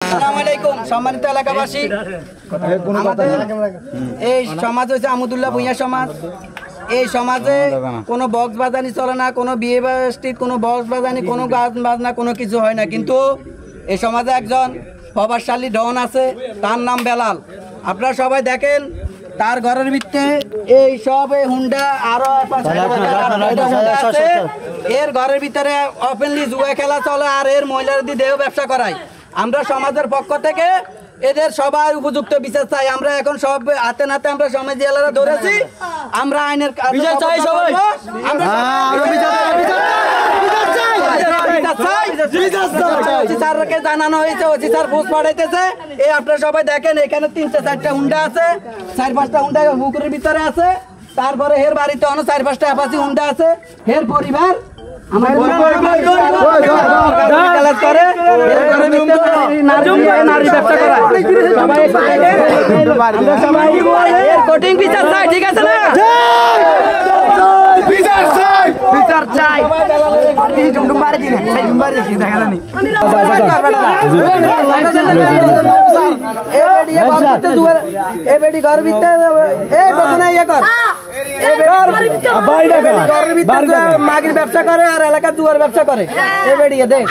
আসসালামু আলাইকুম সম্মানিত এলাকাবাসী। এই সমাজ হচ্ছে আমুদুল্লাহ ভূঁইয়া সমাজ। এই সমাজে কোনো বক্স বাজানি চলে না, কোনো বিয়ে বাস্তিত কোনো বক্স বাজানি, কোনো গান বাজনা, কোনো কিছু হয় না। কিন্তু এই সমাজে একজন প্রভাবশালী ডন আছে, তার নাম বেলাল। আপনারা সবাই দেখেন তার ঘরের ভিতরে এই সব হুন্ডা আরো আছে। এর ঘরের ভিতরে ওপেনলি জুয়া খেলা চলে আর এর মহিলার দিয়ে দেহ ব্যবসা করায়। আমরা সমাজের পক্ষ থেকে এদের সবাই উপযুক্ত বিচার চাই। আমরা এখন সব হাতে নাতে আমরা সমাজ জেলারা ধরেছি, আমরা আইনের বিচার চাই। সবাই জানানো হয়েছে, ওসি স্যার পোস্ট পাঠাইতেছে। এই আপনারা সবাই দেখেন এখানে 3-4টা হুন্ডা আছে, 4-5টা হুন্ডা পুকুরের ভিতরে আছে। তারপরে এর বাড়িতে অন্য 4-5টা অ্যাপাচি হুন্ডা আছে। এর পরিবার কঠিন বিচার চাই, ঠিক আছে না? বিচার চাই। মাগির ব্যবসা করে আর এলাকার দুয়ার ব্যবসা করে। এ বেড়িয়ে দেখ